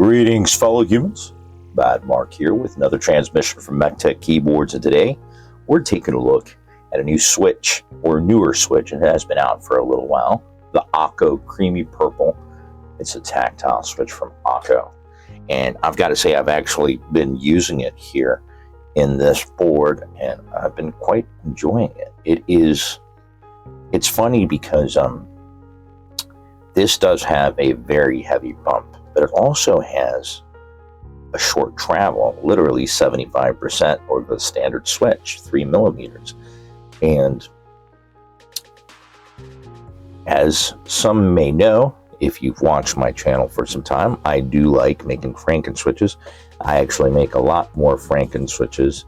Greetings, fellow humans. Bad Mark here with another transmission from Metre Keyboards, and today we're taking a look at a new switch, or a newer switch. It has been out for a little while. The Akko Creamy Purple. It's a tactile switch from Akko, and I've got to say I've actually been using it here in this board, and I've been quite enjoying it. It's funny because this does have a very heavy bump, but it also has a short travel, literally 75% over the standard switch, 3 millimeters. And as some may know, if you've watched my channel for some time, I do like making Franken switches. I actually make a lot more Franken switches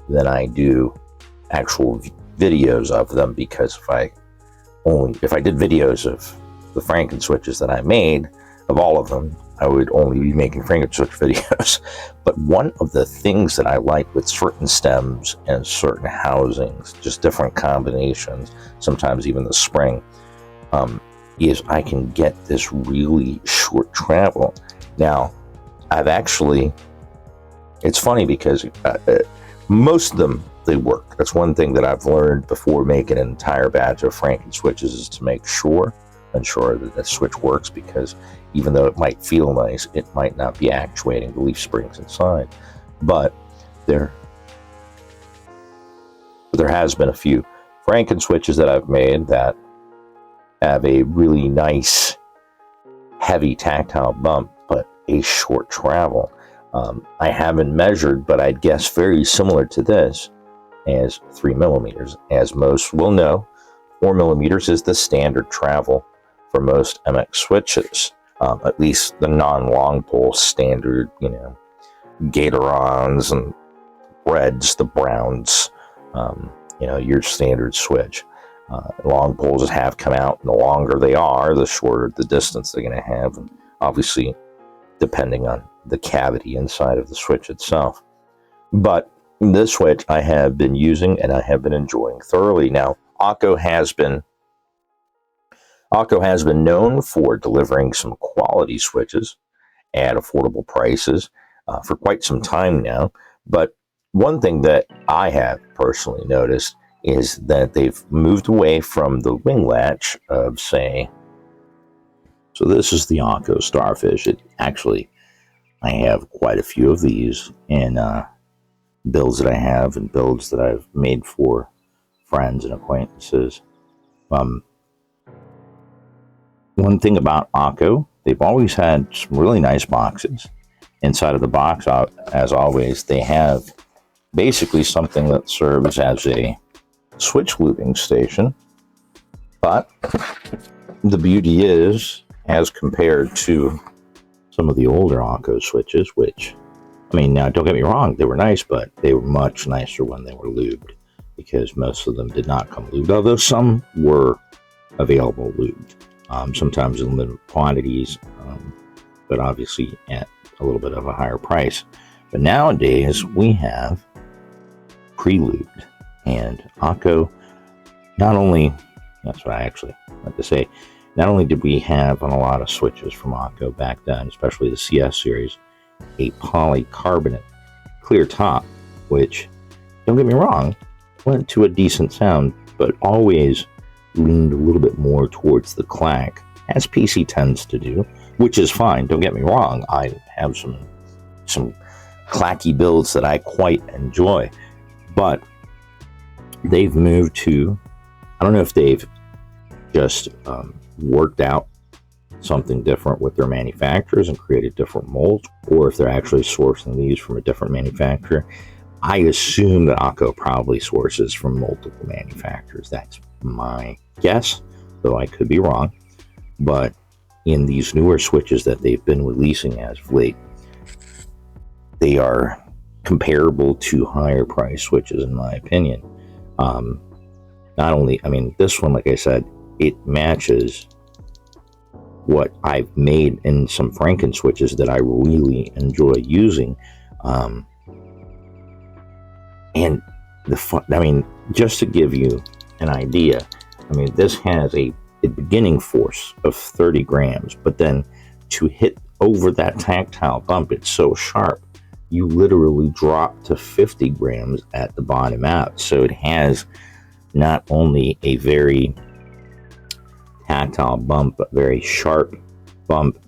than I do actual videos of them, because if I did videos of the Franken switches that I made, of all of them, I would only be making Franken switch videos. But one of the things that I like with certain stems and certain housings, just different combinations, sometimes even the spring, is I can get this really short travel. Now, it's funny because most of them, they work. That's one thing that I've learned before making an entire batch of Franken switches, is to make sure that the switch works, because even though it might feel nice, it might not be actuating the leaf springs inside. But there has been a few Franken switches that I've made that have a really nice heavy tactile bump, but a short travel. I haven't measured, but I'd guess very similar to this as 3 millimeters. As most will know, 4 millimeters is the standard travel for most MX switches, at least the non-long pole standard, Gatorons and reds, the browns, your standard switch. Long poles have come out, and the longer they are, the shorter the distance they're going to have, and obviously depending on the cavity inside of the switch itself. But this switch I have been using, and I have been enjoying thoroughly. Now, Akko has been known for delivering some quality switches at affordable prices for quite some time now. But one thing that I have personally noticed is that they've moved away from the wing latch of, say, so this is the Akko Starfish. I have quite a few of these in builds that I have and builds that I've made for friends and acquaintances. One thing about Akko, they've always had some really nice boxes. Inside of the box, as always, they have basically something that serves as a switch looping station. But the beauty is, as compared to some of the older Akko switches, which, now don't get me wrong, they were nice, but they were much nicer when they were lubed, because most of them did not come lubed, although some were available lubed. Sometimes in limited quantities, but obviously at a little bit of a higher price. But nowadays we have pre-lubed, and Akko, not only did we have on a lot of switches from Akko back then, especially the CS series, a polycarbonate clear top, which, don't get me wrong, went to a decent sound, but always leaned a little bit more towards the clack, as PC tends to do, which is fine. Don't get me wrong, I have some clacky builds that I quite enjoy, but they've moved to, I don't know if they've just worked out something different with their manufacturers and created different molds, or if they're actually sourcing these from a different manufacturer. I assume that Akko probably sources from multiple manufacturers. That's my guess, though I could be wrong. But in these newer switches that they've been releasing as of late, they are comparable to higher price switches, in my opinion. Not only, this one, like I said, it matches what I've made in some Franken switches that I really enjoy using. And just to give you an idea, this has a beginning force of 30 grams, but then to hit over that tactile bump. It's so sharp. You literally drop to 50 grams at the bottom out. So it has not only a very tactile bump, but very sharp bump,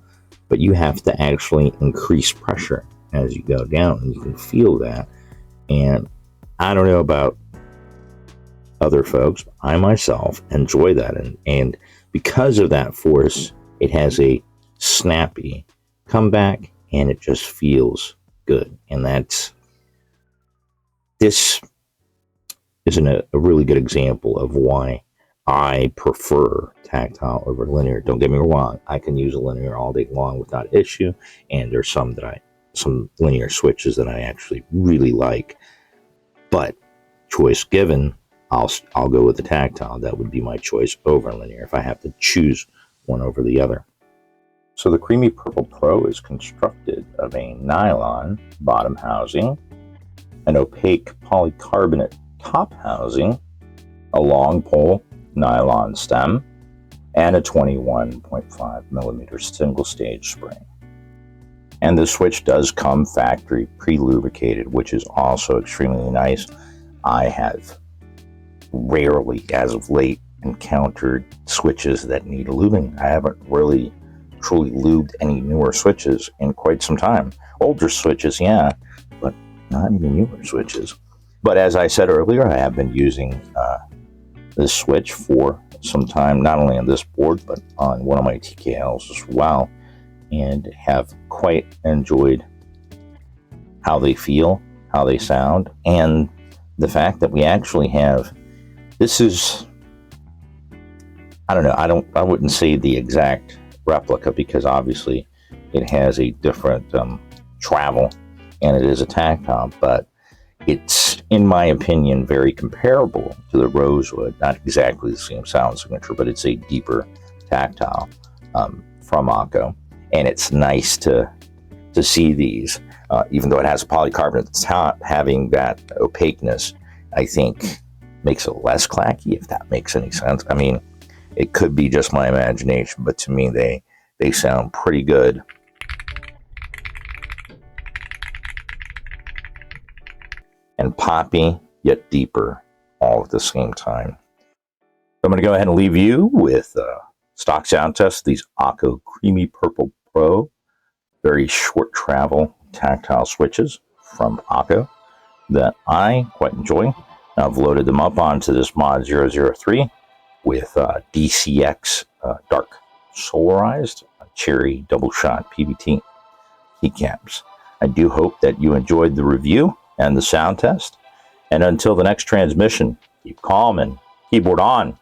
but you have to actually increase pressure as you go down, and you can feel that. And I don't know about other folks, I myself enjoy that, and because of that force, it has a snappy comeback, and it just feels good. And this isn't a really good example of why I prefer tactile over linear. Don't get me wrong, I can use a linear all day long without issue, and there's some linear switches that I actually really like. But choice given, I'll go with the tactile. That would be my choice over linear if I have to choose one over the other. So the Creamy Purple Pro is constructed of a nylon bottom housing, an opaque polycarbonate top housing, a long pole nylon stem, and a 21.5 millimeter single stage spring. And the switch does come factory pre-lubricated, which is also extremely nice. I have rarely, as of late, encountered switches that need lubing. I haven't really truly lubed any newer switches in quite some time. Older switches, yeah, but not even newer switches. But as I said earlier, I have been using this switch for some time, not only on this board, but on one of my TKLs as well, and have quite enjoyed how they feel, how they sound, and the fact that we actually have, this is, I don't know, I wouldn't say the exact replica, because obviously it has a different travel, and it is a tactile, but it's, in my opinion, very comparable to the Rosewood. Not exactly the same sound signature, but it's a deeper tactile from Akko. And it's nice to see these, even though it has polycarbonate top, having that opaqueness, I think makes it less clacky, if that makes any sense. I mean, it could be just my imagination, but to me, they sound pretty good. And poppy, yet deeper, all at the same time. So I'm going to go ahead and leave you with stock sound test. These Akko Creamy Purple Pro, very short travel tactile switches from Akko that I quite enjoy. I've loaded them up onto this Mod 003 with DCX Dark Solarized Cherry Double Shot PVT keycaps. I do hope that you enjoyed the review and the sound test. And until the next transmission, keep calm and keyboard on.